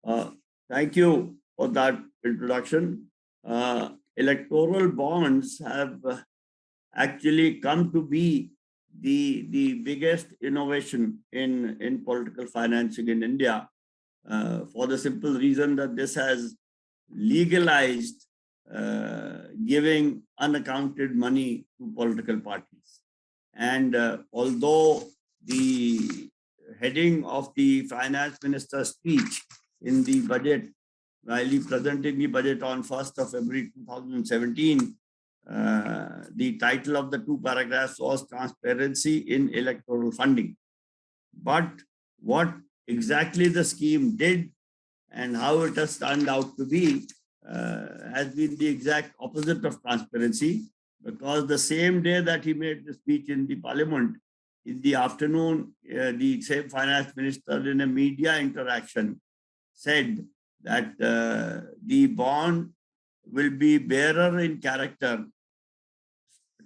Uh, Thank you for that introduction. Electoral bonds have actually come to be the biggest innovation in political financing in India, for the simple reason that this has legalized giving unaccounted money to political parties. And although the heading of the finance minister's speech in the budget, while he presented the budget on 1st of February 2017, the title of the two paragraphs was Transparency in Electoral Funding. But what exactly the scheme did and how it has turned out to be has been the exact opposite of transparency, because the same day that he made the speech in the parliament, in the afternoon, the same finance minister in a media interaction said that the bond will be bearer in character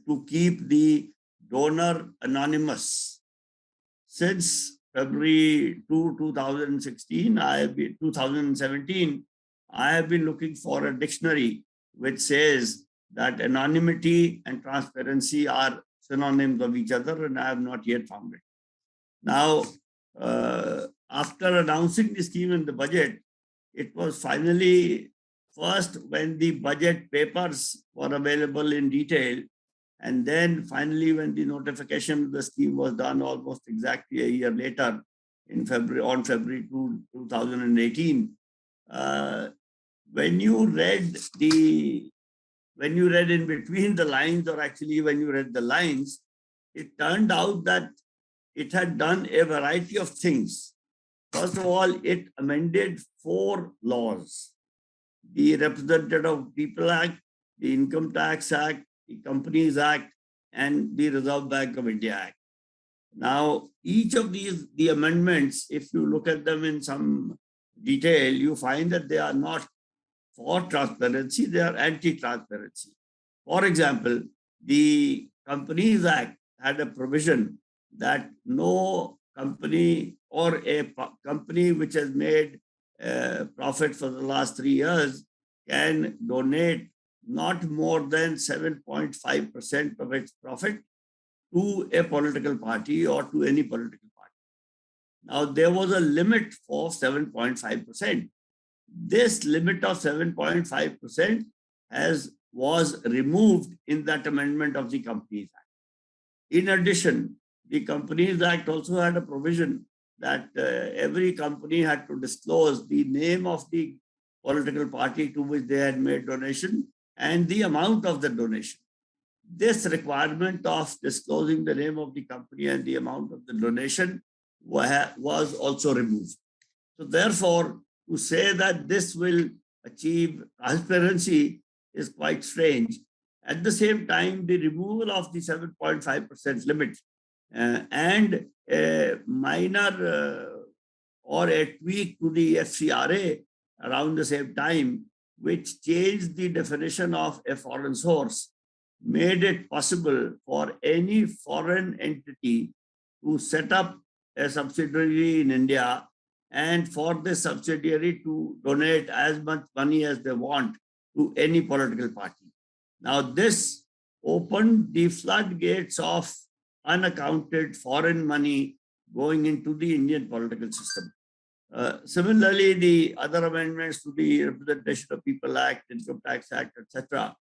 to keep the donor anonymous. Since February 2, 2016, 2017, I have been looking for a dictionary which says that anonymity and transparency are synonyms of each other, and I have not yet found it. Now, after announcing the scheme in the budget, it was finally first when the budget papers were available in detail, and then finally when the notification of the scheme was done almost exactly a year later, in February, on February 2, 2018. When you read in between the lines, or actually when you read the lines, it turned out that it had done a variety of things. First of all, it amended 4 laws: the Representative People Act, the Income Tax Act, the Companies Act, and the Reserve Bank of India Act. Now, each of the amendments, if you look at them in some detail, you find that they are not for transparency, they are anti-transparency. For example, the Companies Act had a provision that no company or a company which has made profit for the last 3 years can donate not more than 7.5% of its profit to a political party or to any political party. Now, there was a limit for 7.5%. This limit of 7.5% was removed in that amendment of the Companies Act. In addition, the Companies Act also had a provision that every company had to disclose the name of the political party to which they had made donation and the amount of the donation. This requirement of disclosing the name of the company and the amount of the donation was also removed. So therefore, to say that this will achieve transparency is quite strange. At the same time, the removal of the 7.5% limit and a minor or a tweak to the FCRA around the same time, which changed the definition of a foreign source, made it possible for any foreign entity to set up a subsidiary in India and for this subsidiary to donate as much money as they want to any political party. Now, this opened the floodgates of unaccounted foreign money going into the Indian political system. Similarly, the other amendments to the Representation of People Act, Income Tax Act, etc.,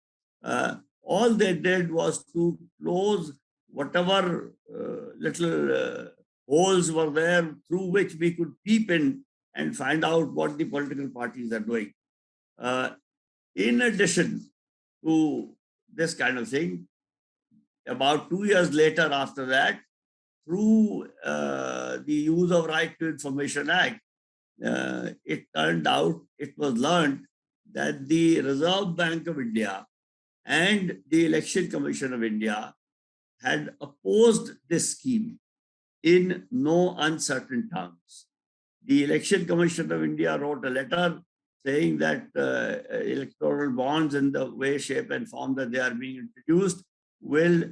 all they did was to close whatever little holes were there through which we could peep in and find out what the political parties are doing. In addition to this kind of thing, about 2 years later after that, through the Use of Right to Information Act, it turned out, it was learned that the Reserve Bank of India and the Election Commission of India had opposed this scheme in no uncertain terms. The Election Commission of India wrote a letter saying that electoral bonds in the way, shape, and form that they are being introduced will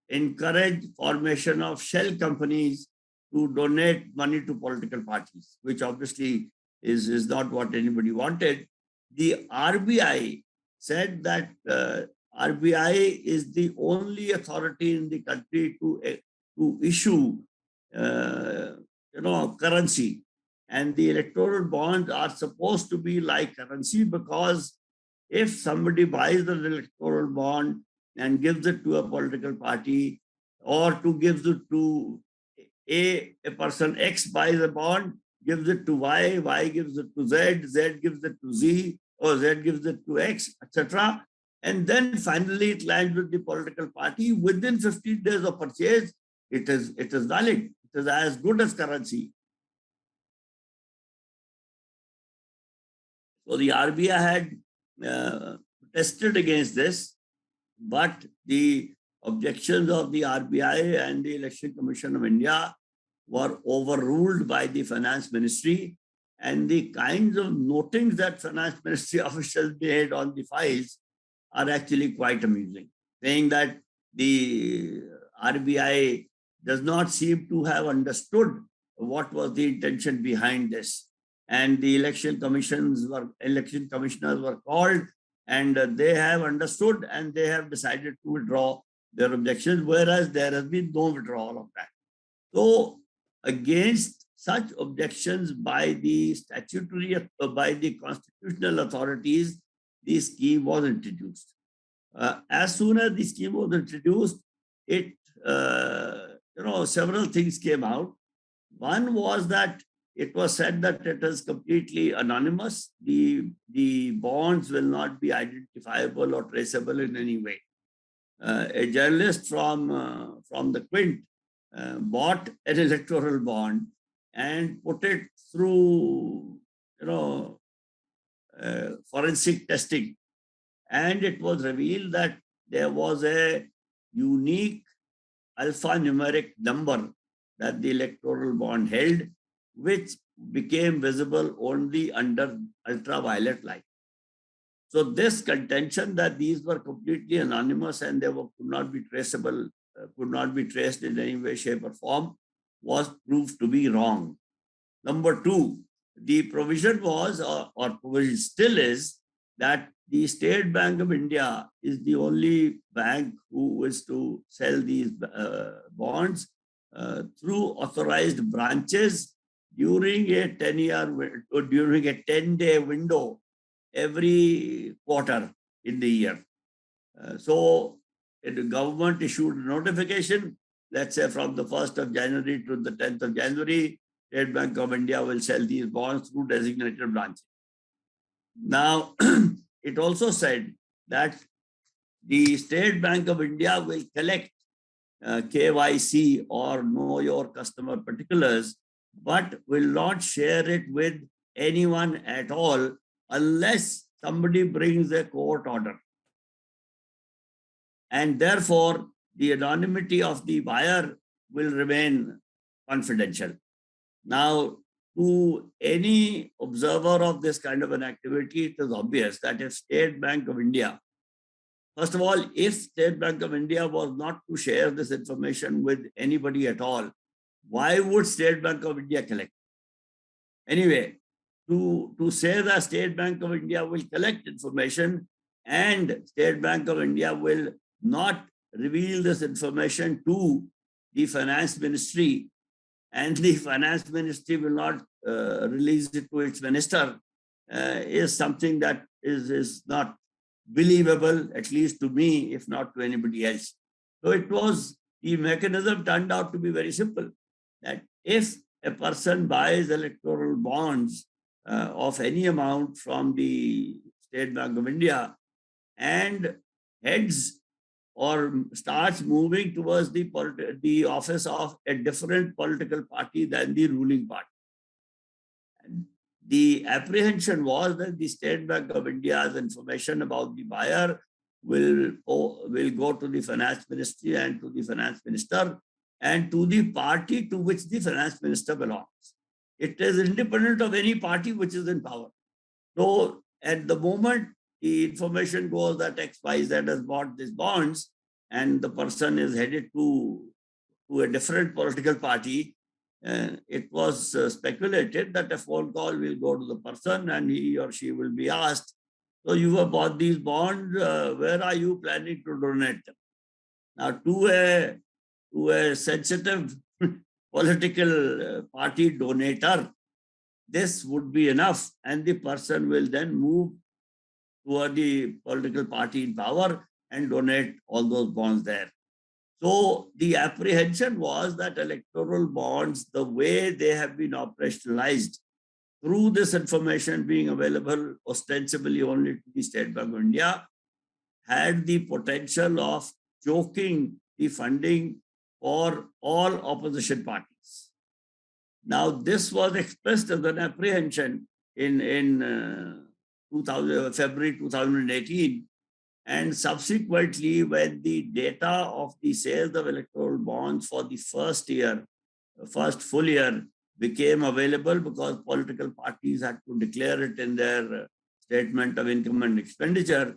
encourage formation of shell companies to donate money to political parties, which obviously is not what anybody wanted. The RBI said that RBI is the only authority in the country to issue currency, and the electoral bonds are supposed to be like currency, because if somebody buys an electoral bond and gives it to a political party, or to gives it to a person X buys a bond, gives it to Y, Y gives it to Z, Z gives it to Z, or Z gives it to X, etc. And then finally it lands with the political party. Within 15 days of purchase, it is valid. It is as good as currency. So the RBI had tested against this, but the objections of the RBI and the Election Commission of India were overruled by the Finance Ministry, and the kinds of notings that Finance Ministry officials made on the files are actually quite amusing, saying that the RBI does not seem to have understood what was the intention behind this. And the election commissioners were called, and they have understood, and they have decided to withdraw their objections, whereas there has been no withdrawal of that. So against such objections by the constitutional authorities, the scheme was introduced. As soon as the scheme was introduced, several things came out. One was that it was said that it is completely anonymous. The bonds will not be identifiable or traceable in any way. A journalist from the Quint bought an electoral bond and put it through, forensic testing, and it was revealed that there was a unique alphanumeric number that the electoral bond held, which became visible only under ultraviolet light. So this contention that these were completely anonymous and they could not be traceable, could not be traced in any way, shape, or form, was proved to be wrong. Number two, the provision was, or provision still is, that the State Bank of India is the only bank who is to sell these bonds through authorized branches during a 10-day window every quarter in the year. So the government issued a notification, let's say from the 1st of January to the 10th of January, State Bank of India will sell these bonds through designated branches. Now, it also said that the State Bank of India will collect KYC or know your customer particulars, but will not share it with anyone at all unless somebody brings a court order. And therefore, the anonymity of the buyer will remain confidential. Now, to any observer of this kind of an activity, it is obvious that if State Bank of India, first of all, if State Bank of India was not to share this information with anybody at all, why would State Bank of India collect? Anyway, to say that State Bank of India will collect information and State Bank of India will not reveal this information to the Finance Ministry, and the Finance Ministry will not release it to its minister, is something that is not believable, at least to me, if not to anybody else. So the mechanism turned out to be very simple, that if a person buys electoral bonds of any amount from the State Bank of India and heads or starts moving towards the office of a different political party than the ruling party. And the apprehension was that the State Bank of India's information about the buyer will go to the Finance Ministry and to the Finance Minister and to the party to which the Finance Minister belongs. It is independent of any party which is in power. So at the moment, the information goes that XYZ has bought these bonds and the person is headed to a different political party, it was speculated that a phone call will go to the person and he or she will be asked, so you have bought these bonds, where are you planning to donate them? Now, to a sensitive political party donator, this would be enough, and the person will then move toward the political party in power and donate all those bonds there. So the apprehension was that electoral bonds, the way they have been operationalized, through this information being available ostensibly only to the State Bank of India, had the potential of choking the funding for all opposition parties. Now, this was expressed as an apprehension in February 2018. And subsequently, when the data of the sales of electoral bonds for the first full year became available, because political parties had to declare it in their statement of income and expenditure,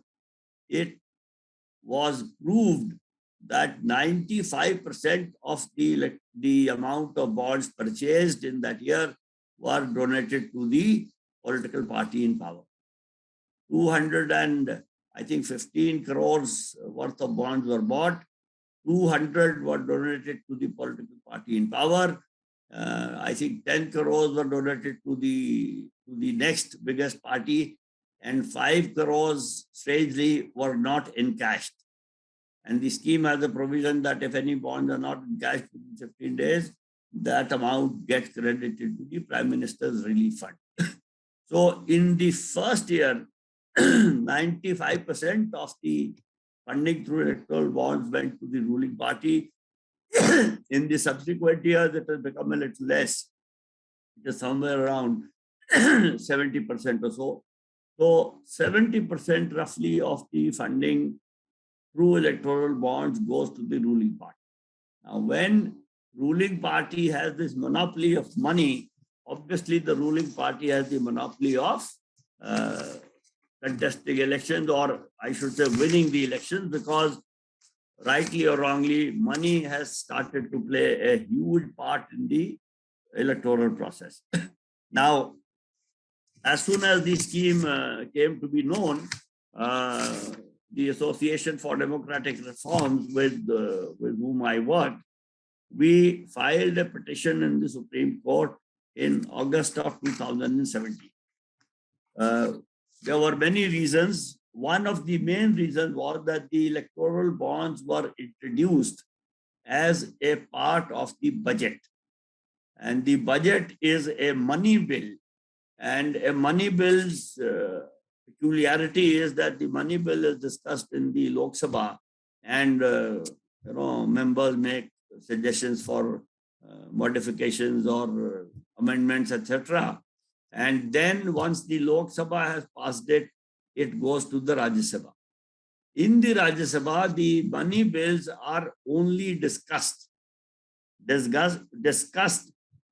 it was proved that 95% of the amount of bonds purchased in that year were donated to the political party in power. 215 crores worth of bonds were bought. 200 were donated to the political party in power. I think 10 crores were donated to the next biggest party, and 5 crores, strangely, were not encashed. And the scheme has a provision that if any bonds are not encashed within 15 days, that amount gets credited to the Prime Minister's Relief Fund. So in the first year, 95% of the funding through electoral bonds went to the ruling party. In the subsequent years, it has become a little less. It is somewhere around 70% or so. So 70% roughly of the funding through electoral bonds goes to the ruling party. Now, when ruling party has this monopoly of money, obviously the ruling party has the monopoly of contesting elections, or I should say winning the elections, because rightly or wrongly, money has started to play a huge part in the electoral process. Now, as soon as the scheme came to be known, the Association for Democratic Reforms, with whom I worked, we filed a petition in the Supreme Court in August of 2017. There were many reasons. One of the main reasons was that the electoral bonds were introduced as a part of the budget. And the budget is a money bill. And a money bill's peculiarity is that the money bill is discussed in the Lok Sabha, and members make suggestions for modifications or amendments, etc. And then once the Lok Sabha has passed it, it goes to the Rajya Sabha. In the Rajya Sabha, the money bills are only discussed. The Rajya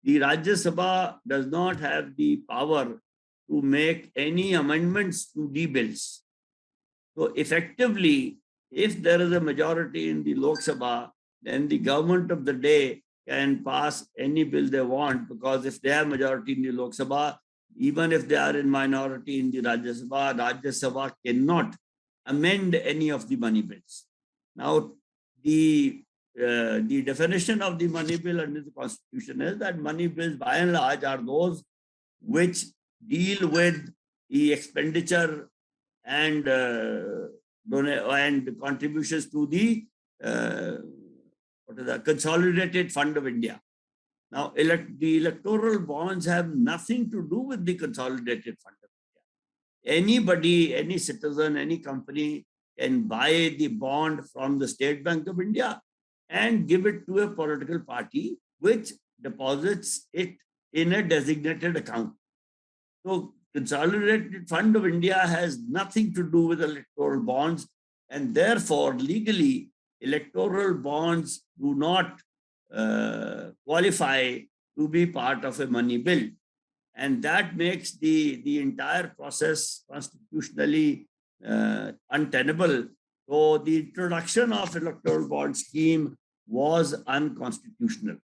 Sabha does not have the power to make any amendments to the bills. So effectively, if there is a majority in the Lok Sabha, then the government of the day can pass any bill they want, because if they have majority in the Lok Sabha, even if they are in minority in the Rajya Sabha cannot amend any of the money bills. Now, the definition of the money bill under the Constitution is that money bills by and large are those which deal with the expenditure and contributions to the Consolidated Fund of India. Now, the electoral bonds have nothing to do with the Consolidated Fund of India. Anybody, any citizen, any company can buy the bond from the State Bank of India and give it to a political party, which deposits it in a designated account. So Consolidated Fund of India has nothing to do with electoral bonds, and therefore legally electoral bonds do not qualify to be part of a money bill. And that makes the entire process constitutionally untenable. So the introduction of electoral bond scheme was unconstitutional.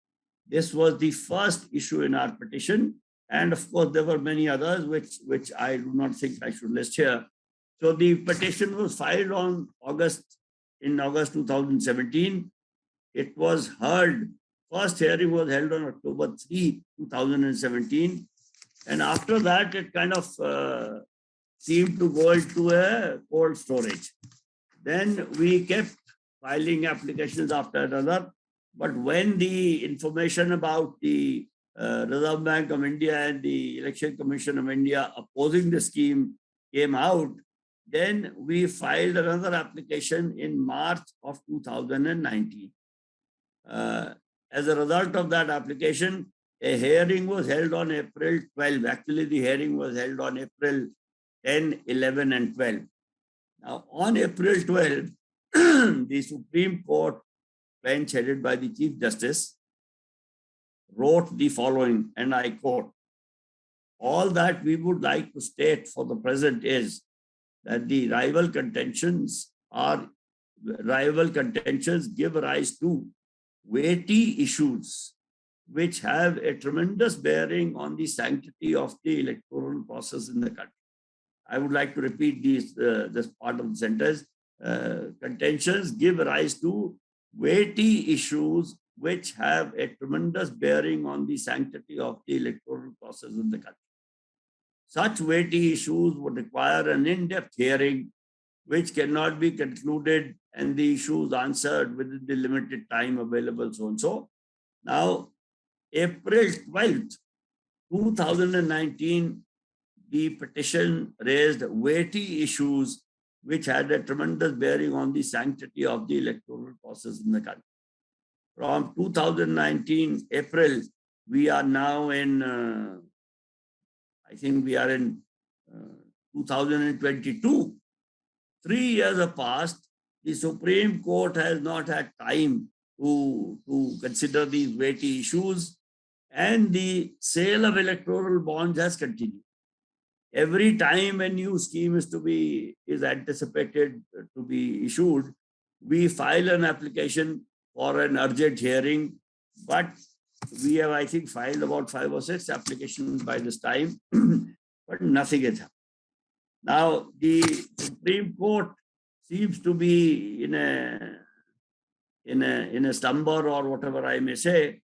This was the first issue in our petition. And of course, there were many others, which I do not think I should list here. So the petition was filed in August 2017. It was heard, first hearing was held on October 3, 2017. And after that, it kind of seemed to go into a cold storage. Then we kept filing applications after another. But when the information about the Reserve Bank of India and the Election Commission of India opposing the scheme came out, then we filed another application in March of 2019. As a result of that application, a hearing was held on April 12. Actually, the hearing was held on April 10, 11, and 12. Now, on April 12, the Supreme Court bench headed by the Chief Justice wrote the following, and I quote, "All that we would like to state for the present is that the rival contentions give rise to weighty issues which have a tremendous bearing on the sanctity of the electoral process in the country." I would like to repeat this part of the sentence. Contentions give rise to weighty issues which have a tremendous bearing on the sanctity of the electoral process in the country. Such weighty issues would require an in-depth hearing which cannot be concluded and the issues answered within the limited time available, so and so. Now, April 12th, 2019, the petition raised weighty issues which had a tremendous bearing on the sanctity of the electoral process in the country. From 2019 April, we are now in, I think we are in 2022. 3 years have passed. The Supreme Court has not had time to consider these weighty issues, and the sale of electoral bonds has continued. Every time a new scheme is anticipated to be issued, we file an application for an urgent hearing, but we have, I think, filed about 5 or 6 applications by this time, but nothing has happened. Now, the Supreme Court seems to be in a slumber, or whatever I may say.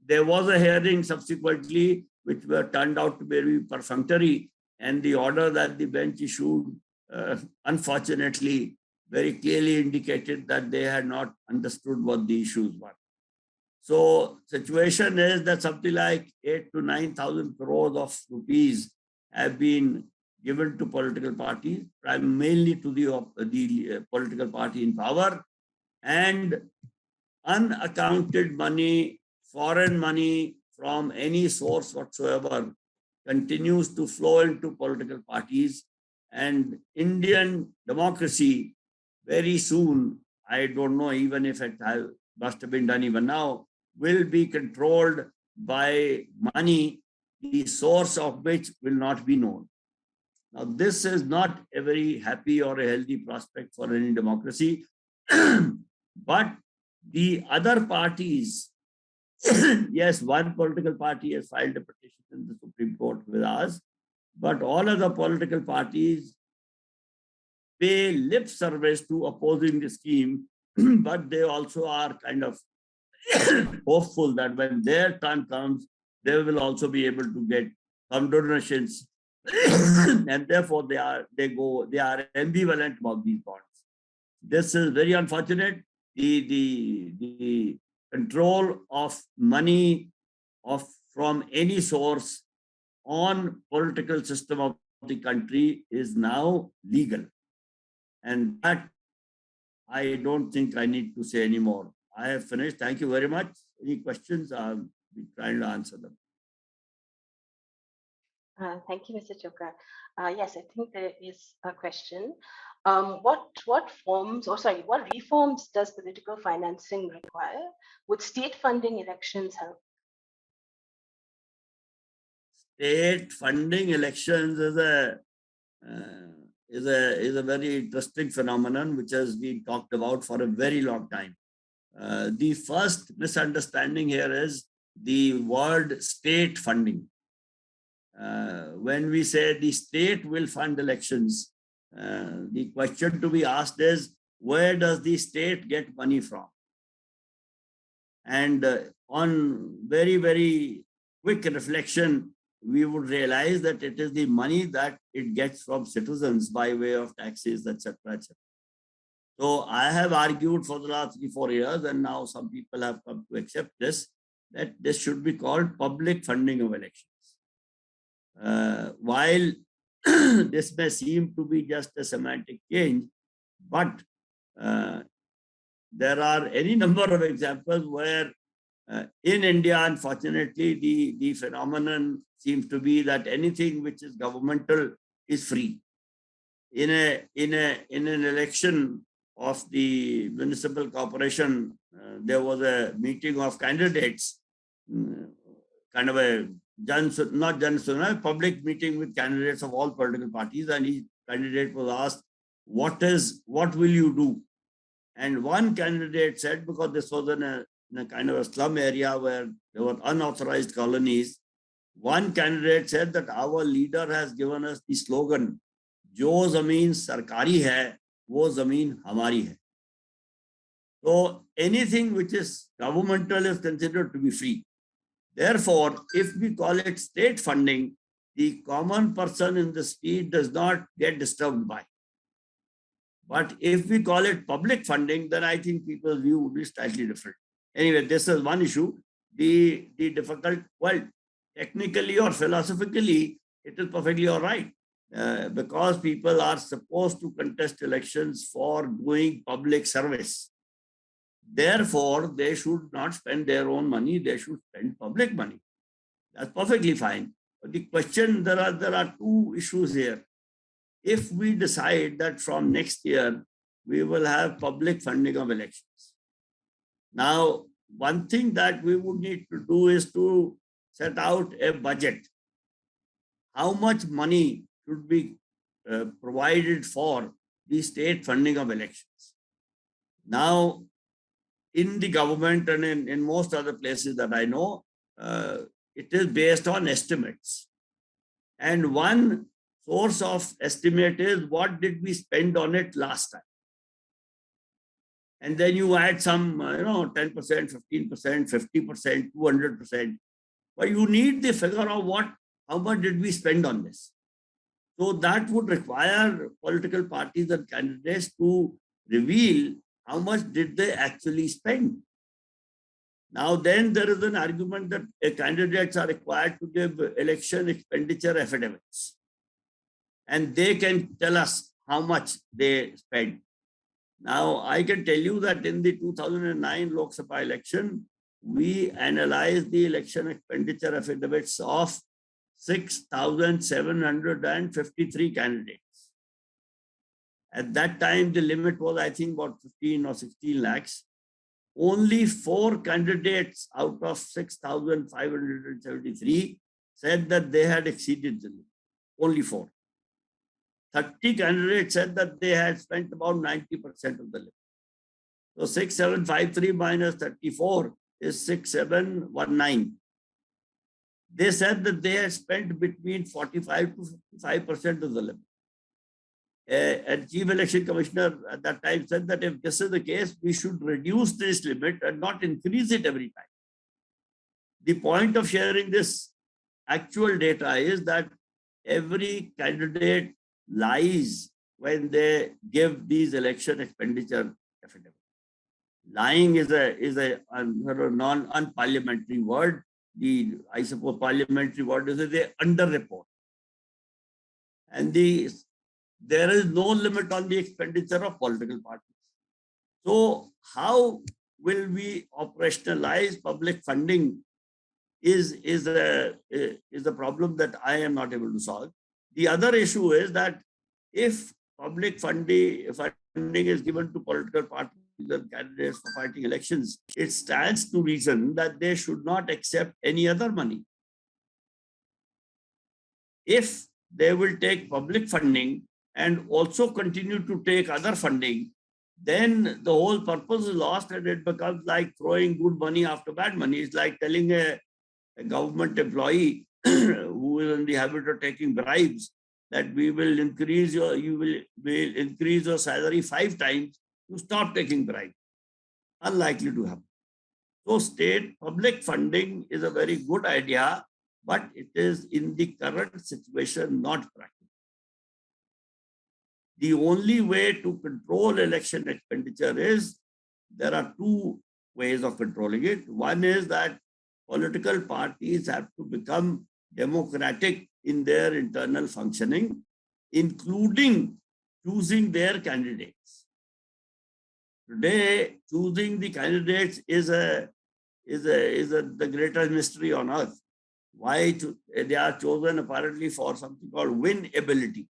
There was a hearing subsequently, which were turned out to be very perfunctory, and the order that the bench issued, unfortunately, very clearly indicated that they had not understood what the issues were. So, situation is that something like 8,000 to 9,000 crores of rupees have been given to political parties, primarily to the political party in power, and unaccounted money, foreign money from any source whatsoever continues to flow into political parties. And Indian democracy very soon, I don't know even if it must have been done even now, will be controlled by money, the source of which will not be known. Now, this is not a very happy or a healthy prospect for any democracy. But the other parties, yes, one political party has filed a petition in the Supreme Court with us, but all other political parties pay lip service to opposing the scheme, but they also are kind of hopeful that when their time comes, they will also be able to get some donations, and therefore they are ambivalent about these bonds. This is very unfortunate. The control of money from any source on political system of the country is now legal, and that I don't think I need to say anymore. I have finished. Thank you very much. Any questions? I'll be trying to answer them. Thank you, Mr. Chhokar. Yes, I think there is a question. What reforms does political financing require? Would state funding elections help? State funding elections is a very interesting phenomenon which has been talked about for a very long time. The first misunderstanding here is the word state funding. When we say the state will fund elections, the question to be asked is, where does the state get money from? And on very, very quick reflection, we would realize that it is the money that it gets from citizens by way of taxes, etc., etc. So I have argued for the last 3-4 years, and now some people have come to accept this, that this should be called public funding of elections. While this may seem to be just a semantic change, but there are any number of examples where in India, unfortunately, the phenomenon seems to be that anything which is governmental is free. In an election of the municipal corporation, there was a meeting of candidates, kind of a public meeting with candidates of all political parties, and each candidate was asked, what will you do? And one candidate said, because this was in a kind of a slum area where there were unauthorized colonies, one candidate said that our leader has given us the slogan, "Jo zameen sarkari hai, wo zameen hamari hai." So anything which is governmental is considered to be free. Therefore, if we call it state funding, the common person in the street does not get disturbed by. But if we call it public funding, then I think people's view would be slightly different. Anyway, this is one issue. The difficult, well, technically or philosophically, it is perfectly all right. Because people are supposed to contest elections for doing public service. Therefore, they should not spend their own money, they should spend public money. That's perfectly fine. But the question, there are two issues here. If we decide that from next year, we will have public funding of elections. Now, one thing that we would need to do is to set out a budget. How much money should be provided for the state funding of elections? Now, in the government and in most other places that I know, it is based on estimates. And one source of estimate is, what did we spend on it last time? And then you add some, 10%, 15%, 50%, 200%. But you need the figure of how much did we spend on this? So that would require political parties and candidates to reveal how much did they actually spend. Now, then there is an argument that candidates are required to give election expenditure affidavits. And they can tell us how much they spent. Now, I can tell you that in the 2009 Lok Sabha election, we analyzed the election expenditure affidavits of 6,753 candidates. At that time, the limit was, I think, about 15 or 16 lakhs. Only 4 candidates out of 6,573 said that they had exceeded the limit. Only 4. 30 candidates said that they had spent about 90% of the limit. So 6,753 minus 34 is 6,719. They said that they had spent between 45 to 55% of the limit. A chief election commissioner at that time said that if this is the case, we should reduce this limit and not increase it every time. The point of sharing this actual data is that every candidate lies when they give these election expenditure affidavits. Lying is a non-unparliamentary word. I suppose parliamentary word is the underreport. And there is no limit on the expenditure of political parties. So how will we operationalize public funding is a problem that I am not able to solve. The other issue is that if public funding is given to political parties and candidates for fighting elections, it stands to reason that they should not accept any other money. If they will take public funding and also continue to take other funding, then the whole purpose is lost and it becomes like throwing good money after bad money. It's like telling a government employee who is in the habit of taking bribes that we will increase will increase your salary 5 times, you stop taking bribes. Unlikely to happen. So state public funding is a very good idea, but it is in the current situation not practical. The only way to control election expenditure is there are two ways of controlling it. One is that political parties have to become democratic in their internal functioning, including choosing their candidates. Today, choosing the candidates is the greatest mystery on earth. Why they are chosen apparently for something called winability.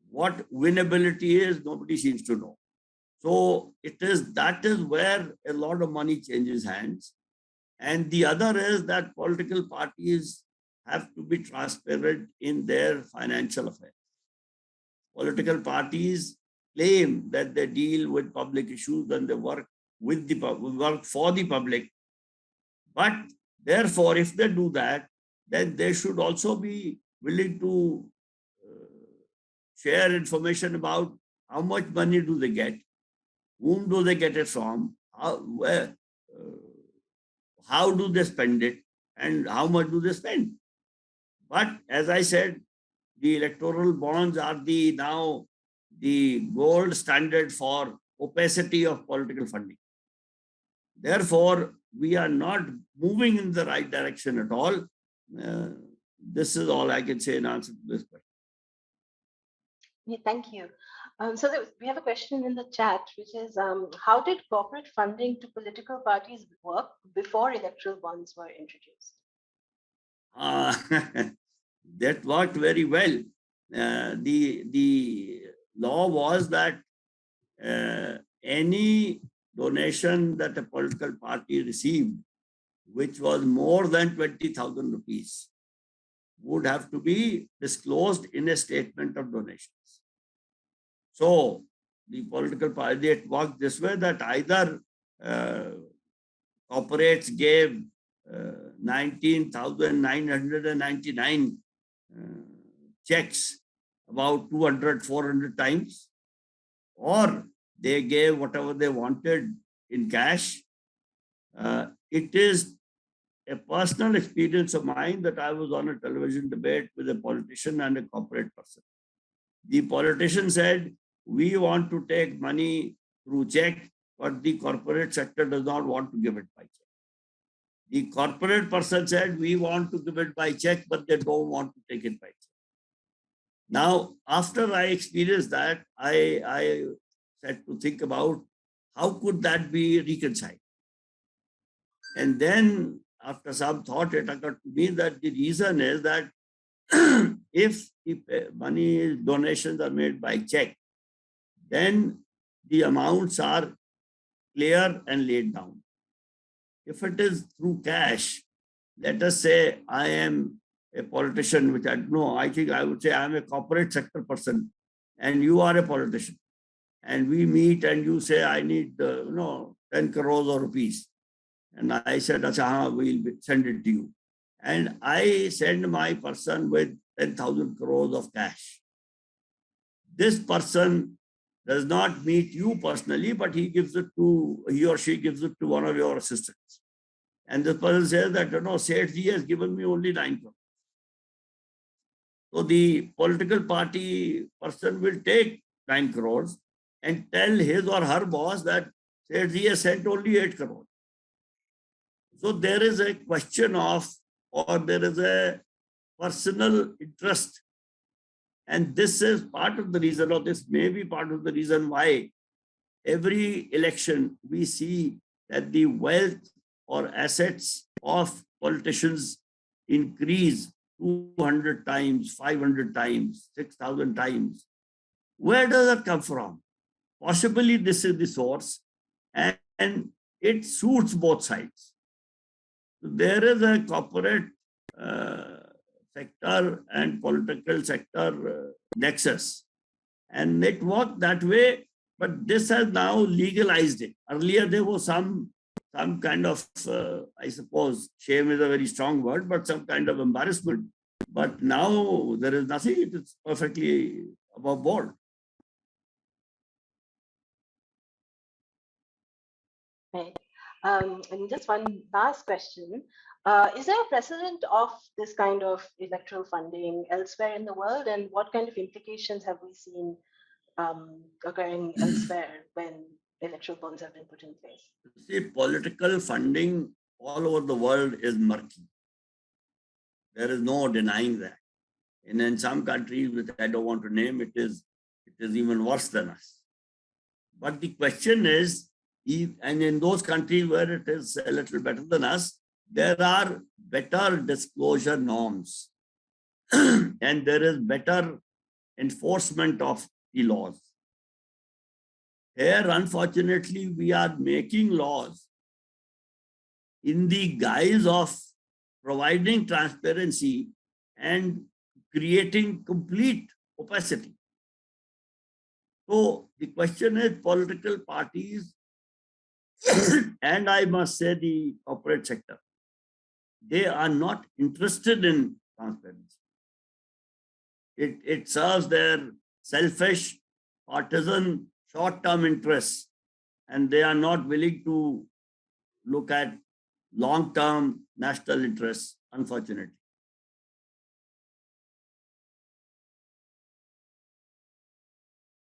What winability is, nobody seems to know. So that is where a lot of money changes hands. And the other is that political parties have to be transparent in their financial affairs. Political parties claim that they deal with public issues and they work for the public. But therefore, if they do that, then they should also be willing to share information about how much money do they get, whom do they get it from, how do they spend it, and how much do they spend. But as I said, the electoral bonds are now the gold standard for opacity of political funding. Therefore, we are not moving in the right direction at all. This is all I can say in answer to this question. Yeah, thank you. We have a question in the chat, which is, how did corporate funding to political parties work before electoral bonds were introduced? That worked very well. The law was that any donation that a political party received, which was more than 20,000 rupees, would have to be disclosed in a statement of donations. So the political party, it worked this way that either corporates gave 19,999 checks about 200, 400 times, or they gave whatever they wanted in cash. It is a personal experience of mine that I was on a television debate with a politician and a corporate person. The politician said, we want to take money through check, but the corporate sector does not want to give it by check. The corporate person said, we want to give it by check, but they don't want to take it by check. Now, after I experienced that, I had to think about how could that be reconciled. And then after some thought, it occurred to me that the reason is that if the money donations are made by check, then the amounts are clear and laid down. If it is through cash, let us say I am a politician, which I know, I think I would say I'm a corporate sector person and you are a politician. And we meet and you say, I need 10 crores of rupees. And I said, Acha, we'll send it to you. And I send my person with 10,000 crores of cash. This person does not meet you personally, but he or she gives it to one of your assistants. And the person says that, Sethji has given me only 9 crores. So the political party person will take 9 crores and tell his or her boss that Sethji has sent only 8 crores. So there is a question of, or there is a personal interest. And this is part of the reason, or this may be part of the reason why every election we see that the wealth or assets of politicians increase 200 times, 500 times, 6,000 times. Where does that come from? Possibly this is the source, and it suits both sides. There is a corporate sector and political sector nexus, and it worked that way But this has now legalized it. Earlier, there was some kind of, I suppose, shame is a very strong word, but some kind of embarrassment. But now there is nothing. It is perfectly above board. Right. And just one last question. Is there a precedent of this kind of electoral funding elsewhere in the world? And what kind of implications have we seen occurring elsewhere when electoral bonds have been put in place? See, political funding all over the world is murky. There is no denying that. And in some countries, which I don't want to name, it is even worse than us. But the question is, and in those countries where it is a little better than us, there are better disclosure norms and there is better enforcement of the laws. Here, unfortunately, we are making laws in the guise of providing transparency and creating complete opacity. So the question is, political parties and I must say the corporate sector, they are not interested in transparency. It serves their selfish, partisan, short-term interests, and they are not willing to look at long-term national interests, unfortunately.